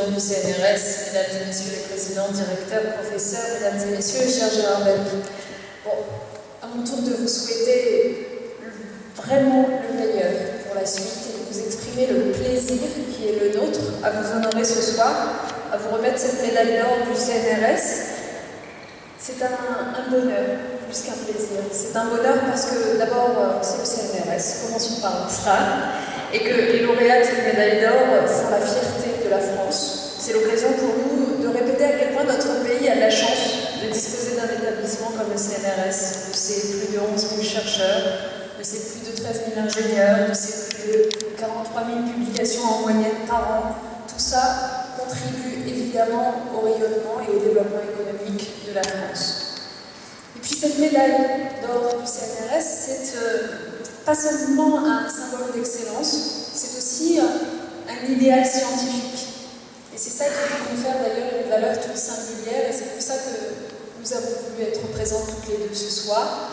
président du CNRS, mesdames et messieurs les présidents, directeurs, professeurs, mesdames et messieurs, cher Gérard Bailly. Bon, à mon tour de vous souhaiter vraiment le meilleur pour la suite et de vous exprimer le plaisir qui est le nôtre à vous honorer ce soir, à vous remettre cette médaille d'or du CNRS. C'est un bonheur, plus qu'un plaisir. C'est un bonheur parce que d'abord, c'est le CNRS, commençons par ça, et que les lauréats de cette médaille d'or font la fierté de la France. C'est l'occasion pour nous de répéter à quel point notre pays a de la chance de disposer d'un établissement comme le CNRS, de ses plus de 11 000 chercheurs, de ses plus de 13 000 ingénieurs, de ses plus de 43 000 publications en moyenne par an. Tout ça contribue évidemment au rayonnement et au développement économique de la France. Et puis cette médaille d'or du CNRS, c'est pas seulement un symbole d'excellence, c'est aussi un idéal scientifique. Et c'est ça qui lui confère d'ailleurs une valeur toute singulière, et c'est pour ça que nous avons voulu être présentes toutes les deux ce soir.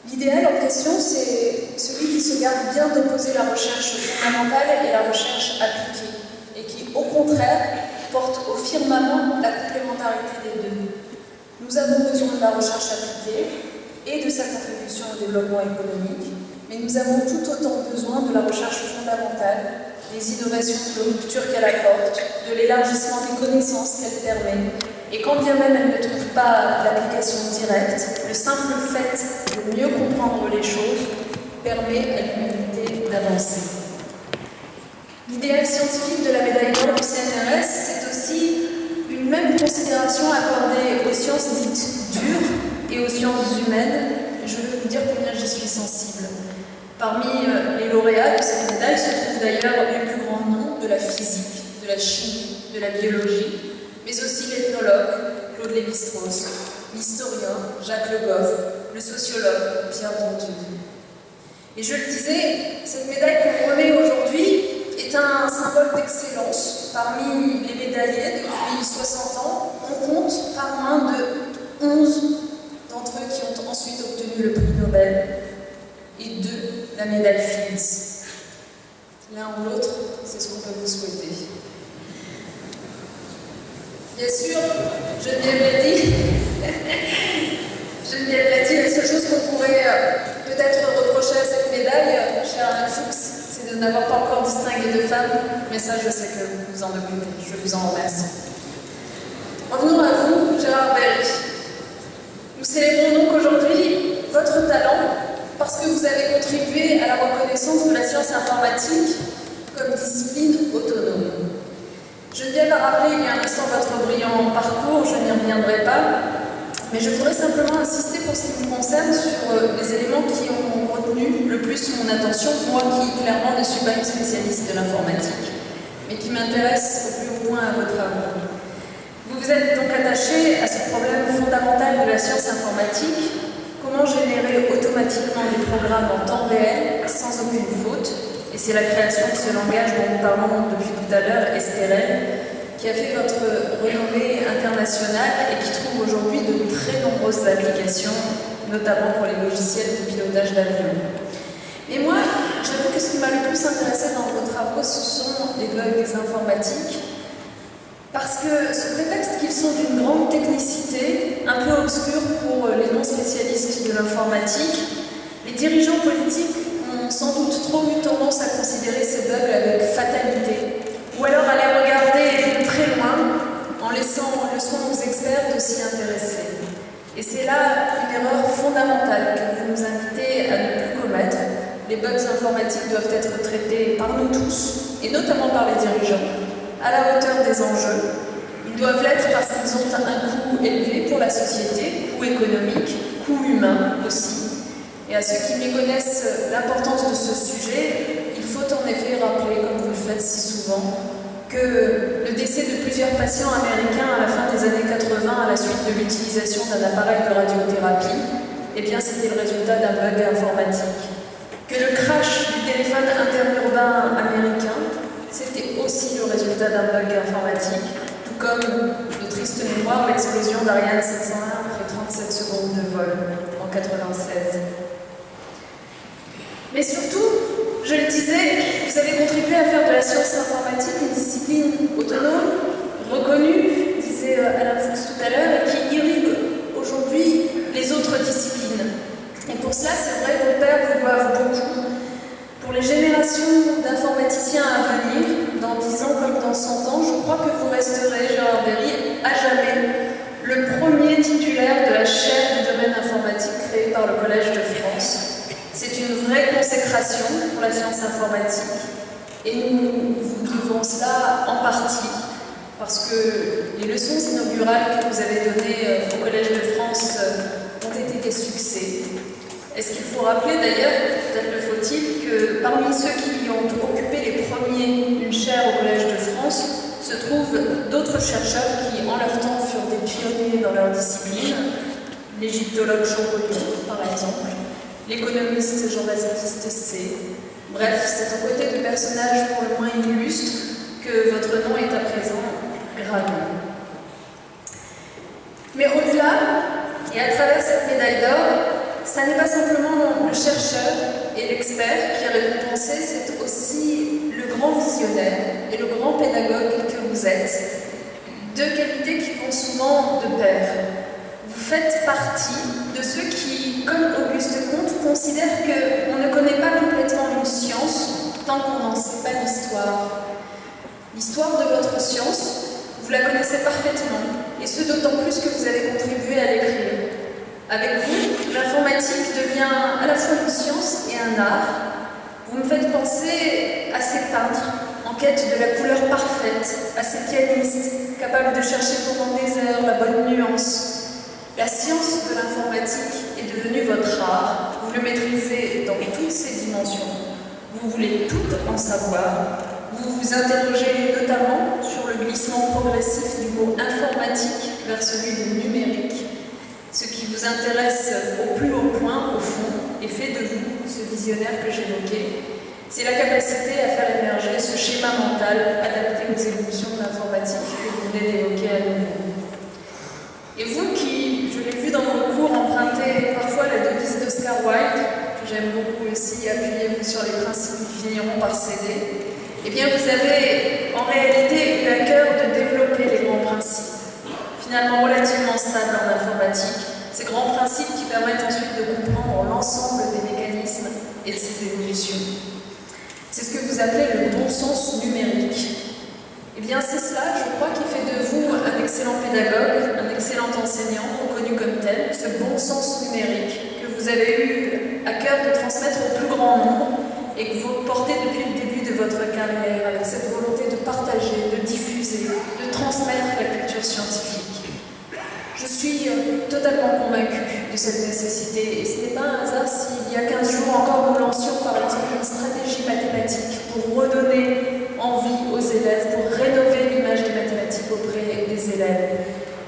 L'idéal en question, c'est celui qui se garde bien d'opposer la recherche fondamentale et la recherche appliquée, et qui, au contraire, porte au firmament la complémentarité des deux. Nous avons besoin de la recherche appliquée et de sa contribution au développement économique, mais nous avons tout autant besoin de la recherche fondamentale, des innovations de rupture qu'elle apporte, de l'élargissement des connaissances qu'elle permet, et quand bien même elle ne trouve pas d'application directe, le simple fait de mieux comprendre les choses permet à l'humanité d'avancer. L'idéal scientifique de la médaille d'or du CNRS, c'est aussi une même considération accordée aux sciences dites dures et aux sciences humaines. Je veux vous dire combien j'y suis sensible. Parmi les lauréats de cette médaille se trouvent d'ailleurs les plus grands noms de la physique, de la chimie, de la biologie, mais aussi l'ethnologue Claude Lévi-Strauss, l'historien Jacques Le Goff, le sociologue Pierre Bourdieu. Et je le disais, cette médaille qu'on remet aujourd'hui est un symbole d'excellence. Parmi les médaillés depuis 60 ans, on compte pas moins de 11 d'entre eux qui ont ensuite obtenu le prix Nobel et 2 la médaille Fields. L'un ou l'autre, c'est ce qu'on peut vous souhaiter. Bien sûr, Geneviève l'a dit, la seule chose qu'on pourrait peut-être reprocher à cette médaille, cher Alain Fuchs, c'est de n'avoir pas encore distingué de femmes, mais ça, je sais que vous vous en occupez. Je vous en remercie. Revenons à vous, Gérard Bailly. Nous célébrons donc aujourd'hui votre talent parce que vous avez contribué à la reconnaissance de la science informatique comme discipline autonome. Geneviève a rappelé il y a un instant votre brillant parcours, je n'y reviendrai pas, mais je voudrais simplement insister pour ce qui me concerne sur les éléments qui ont retenu le plus mon attention, moi qui clairement ne suis pas une spécialiste de l'informatique, mais qui m'intéresse au plus haut point à vos travaux. Vous vous êtes donc attaché à ce problème fondamental de la science informatique, comment générer automatiquement des programmes en temps réel sans aucune faute, et c'est la création de ce langage dont nous parlons depuis tout à l'heure, STRL, qui a fait votre renommée internationale et qui trouve aujourd'hui de très nombreuses applications, notamment pour les logiciels de pilotage d'avion. Et moi, j'avoue que ce qui m'a le plus intéressé dans vos travaux, ce sont les bugs informatiques, parce que sous prétexte qu'ils sont d'une grande technicité, un peu obscure pour les non-spécialistes de l'informatique, les dirigeants politiques ont sans doute trop eu tendance à considérer ces bugs avec fatalité, ou alors à les regarder de très loin en laissant le soin aux experts de s'y intéresser. Et c'est là une erreur fondamentale que vous nous invitez à ne plus commettre. Les bugs informatiques doivent être traités par nous tous, et notamment par les dirigeants, à la hauteur des enjeux. Ils doivent l'être parce qu'ils ont un coût élevé pour la société, coût économique, coût humain aussi. Et à ceux qui méconnaissent l'importance de ce sujet, il faut en effet rappeler, comme vous le faites si souvent, que le décès de plusieurs patients américains à la fin des années 80 à la suite de l'utilisation d'un appareil de radiothérapie, eh bien c'était le résultat d'un bug informatique. Que le crash du téléphone interurbain américain, c'était aussi le résultat d'un bug informatique, tout comme de triste mémoire l'explosion d'Ariane 701 après 37 secondes de vol en 96. Mais surtout, je le disais, vous avez contribué à faire de la science informatique une discipline autonome, reconnue, disait Alain Fuchs tout à l'heure, et qui irrigue aujourd'hui les autres disciplines. Et pour cela, c'est vrai, vos pairs vous doivent beaucoup. Pour les générations d'informaticiens à venir, dans 10 ans comme dans 100 ans, je crois que vous resterez, Gérard Berry, à jamais le premier titulaire de la chaire du domaine informatique créée par le Collège de France. C'est une vraie consécration pour la science informatique et nous vous devons cela en partie parce que les leçons inaugurales que vous avez données au Collège de France ont été des succès. Est-ce qu'il faut rappeler d'ailleurs, peut-être le faut-il, que parmi ceux qui ont occupé les premiers une chaire au Collège de France se trouvent d'autres chercheurs qui, en leur temps, furent des pionniers dans leur discipline, l'égyptologue Champollion, par exemple, l'économiste Jean-Baptiste C. Bref, c'est aux côtés de personnages pour le moins illustres que votre nom est à présent gravé. Mais au-delà, et à travers cette médaille d'or, ça n'est pas simplement le chercheur et l'expert qui est récompensé, c'est aussi le grand visionnaire et le grand pédagogue que vous êtes. Deux qualités qui vont souvent de pair. Vous faites partie de ceux qui, comme Auguste Comte, considèrent qu'on ne connaît pas complètement une science tant qu'on n'en sait pas l'histoire. L'histoire de votre science, vous la connaissez parfaitement, et ce d'autant plus que vous avez contribué à l'écrire. Avec vous, l'informatique devient à la fois une science et un art. Vous me faites penser à ces peintres en quête de la couleur parfaite, à ces pianistes capables de chercher pendant des heures la bonne nuance. La science de l'informatique est devenue votre art. Vous le maîtrisez dans toutes ses dimensions. Vous voulez tout en savoir. Vous vous interrogez notamment sur le glissement progressif du mot informatique vers celui de numérique. Ce qui vous intéresse au plus haut point, au fond, et fait de vous ce visionnaire que j'évoquais, c'est la capacité à faire émerger ce schéma mental adapté aux évolutions de l'informatique que vous venez d'évoquer à nouveau. Et vous qui, je l'ai vu dans vos cours, empruntez parfois la devise d'Oscar Wilde, que j'aime beaucoup aussi, appuyez-vous sur les principes du vigneron par CD, eh bien vous avez en réalité eu à cœur de développer les grands principes, finalement relativement stables en informatique, ces grands principes qui permettent ensuite de comprendre l'ensemble des mécanismes et de ces évolutions. C'est ce que vous appelez le bon sens numérique. Eh bien c'est cela, je crois, qui fait de vous un excellent pédagogue, un excellent enseignant, reconnu comme tel, ce bon sens numérique que vous avez eu à cœur de transmettre au plus grand nombre et que vous portez depuis le début de votre carrière avec cette volonté de partager, de diffuser, de transmettre la culture scientifique. Je suis totalement convaincue de cette nécessité et ce n'est pas un hasard s'il y a 15 jours encore nous lancions par exemple une stratégie mathématique pour redonner envie aux élèves, pour rénover l'image des mathématiques auprès des élèves.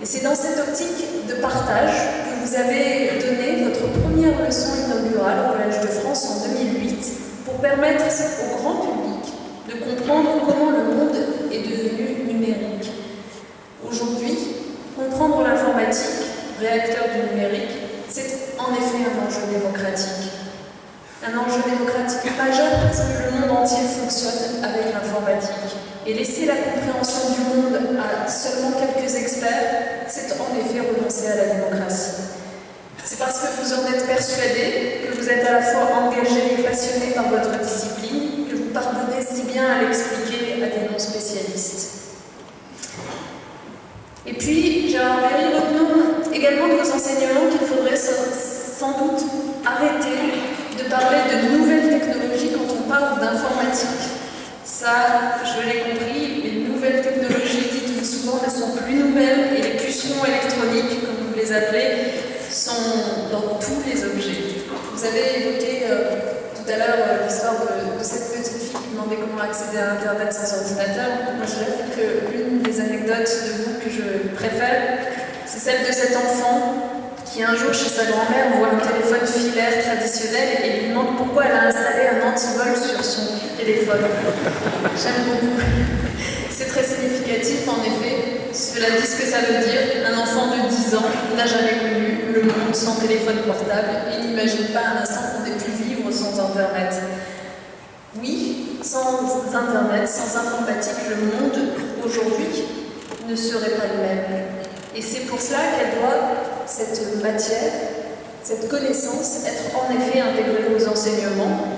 Et c'est dans cette optique de partage que vous avez donné votre première leçon inaugurale au Collège de France en 2008 pour permettre au grand public de comprendre comment le monde est devenu numérique. Aujourd'hui, comprendre l'informatique, réacteur du numérique, c'est en effet un enjeu démocratique. Un enjeu démocratique majeur parce que le monde entier fonctionne avec l'informatique. Et laisser la compréhension du monde à seulement quelques experts, c'est en effet renoncer à la démocratie. C'est parce que vous en êtes persuadé, que vous êtes à la fois engagé et passionné par votre discipline, que vous parvenez si bien à l'expliquer à des non-spécialistes. Et puis, Gérard Berry, retenons également de vos enseignements qu'il faudrait sans doute arrêter de parler de nouvelles technologies quand on parle d'informatique. Ça, je l'ai compris, les nouvelles technologies, dites-vous souvent, ne sont plus nouvelles et les pucerons électroniques, comme vous les appelez, sont dans tous les objets. Vous avez évoqué tout à l'heure l'histoire de cette petite fille qui demandait comment accéder à Internet sans ordinateur. Moi, je dirais que l'une des anecdotes de vous que je préfère, c'est celle de cet enfant qui un jour chez sa grand-mère voit un téléphone filaire traditionnel et lui demande pourquoi elle a installé un antivol sur son téléphone. J'aime beaucoup. C'est très significatif en effet. Cela dit ce que ça veut dire. Un enfant de 10 ans n'a jamais connu le monde sans téléphone portable et n'imagine pas un instant qu'on ait pu vivre sans Internet. Sans Internet, sans informatique, le monde aujourd'hui ne serait pas le même. Et c'est pour cela qu'elle doit, cette matière, cette connaissance, être en effet intégrée aux enseignements.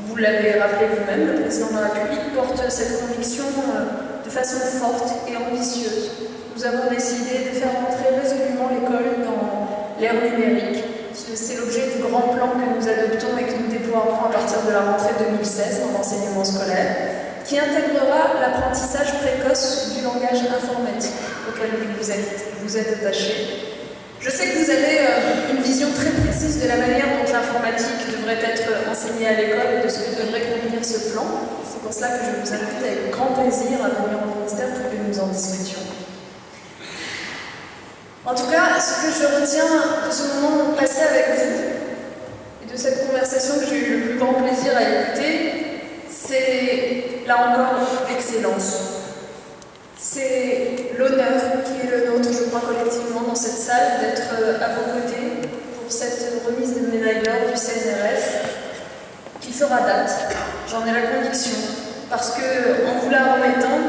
Vous l'avez rappelé vous-même, le président de la République porte cette conviction de façon forte et ambitieuse. Nous avons décidé de faire entrer résolument l'école dans l'ère numérique. C'est l'objet du grand plan que nous adoptons et que nous déploierons à partir de la rentrée 2016 dans l'enseignement scolaire, qui intégrera l'apprentissage précoce du langage informatique auquel vous êtes attaché. Je sais que vous avez une vision très précise de la manière dont l'informatique devrait être enseignée à l'école et de ce que devrait contenir ce plan. C'est pour cela que je vous invite avec grand plaisir à venir au ministère pour que nous en discutions. En tout cas, ce que je retiens de ce moment passé avec vous et de cette conversation que j'ai eu le plus grand plaisir à écouter, c'est là encore l'excellence. C'est l'honneur qui est le nôtre, je crois, collectivement dans cette salle, d'être à vos côtés pour cette remise de médaille d'or du CNRS qui fera date, j'en ai la conviction, parce qu'en vous la remettant,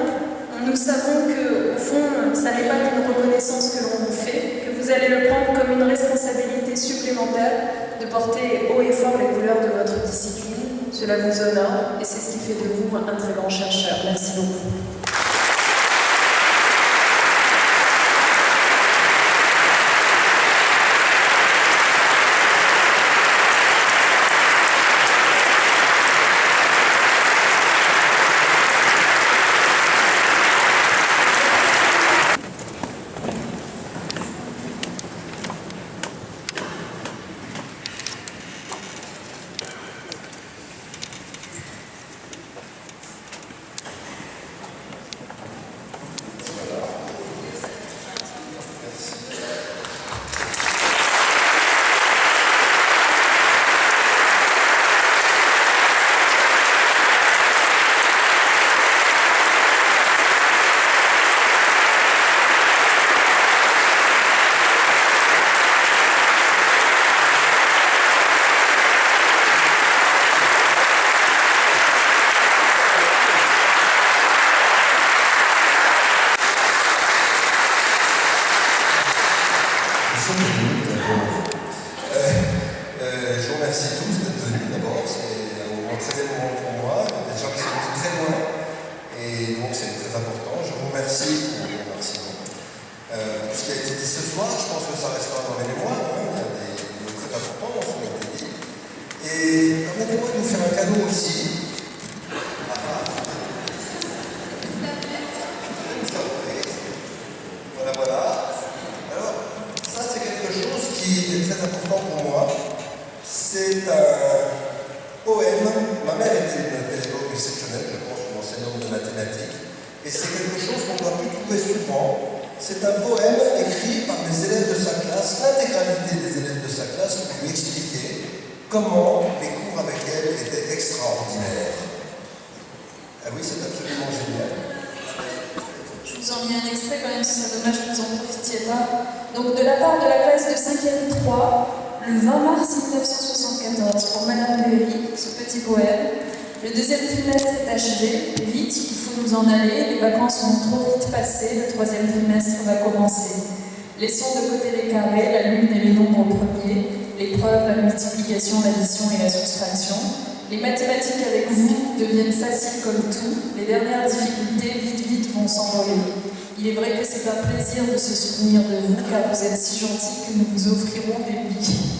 nous savons qu'au fond, ça n'est pas qu'une reconnaissance que l'on vous fait, que vous allez le prendre comme une responsabilité supplémentaire de porter haut et fort les couleurs de votre discipline. Cela vous honore et c'est ce qui fait de vous un très grand chercheur. Merci beaucoup. Je vous remercie tous d'être venus d'abord, c'est un moment très émouvant pour moi, des gens qui sont venus très loin, et donc c'est très important. Je vous remercie pour tout ce qui a été dit ce soir. Je pense que ça restera dans les mémoires, hein. Il y a des mots très importants dans ce qui a été dit. Et permettez-moi de vous faire un cadeau aussi. Voilà. Alors, ça c'est quelque chose qui est très important pour moi. C'est un poème. Ma mère était une pédagogue exceptionnelle, je pense, une enseignante de mathématiques. Et c'est quelque chose qu'on doit plus trouver souvent. C'est un poème écrit par des élèves de sa classe, l'intégralité des élèves de sa classe, pour lui expliquer comment les cours avec elle étaient extraordinaires. Ah oui, c'est absolument génial. Je vous en lis un extrait quand même, c'est dommage que vous en profitiez pas. Donc, de la part de la classe de 5e 3, le 20 mars 1974, pour Madame Léry, ce petit poème. Le deuxième trimestre est achevé, vite, il faut nous en aller, les vacances vont trop vite passer, le troisième trimestre va commencer. Laissons de côté les carrés, la lune et les nombres premiers, les preuves, la multiplication, l'addition et la soustraction. Les mathématiques avec vous deviennent faciles comme tout, les dernières difficultés vite vont s'envoler. Il est vrai que c'est un plaisir de se souvenir de vous, car vous êtes si gentils que nous vous offrirons des billes.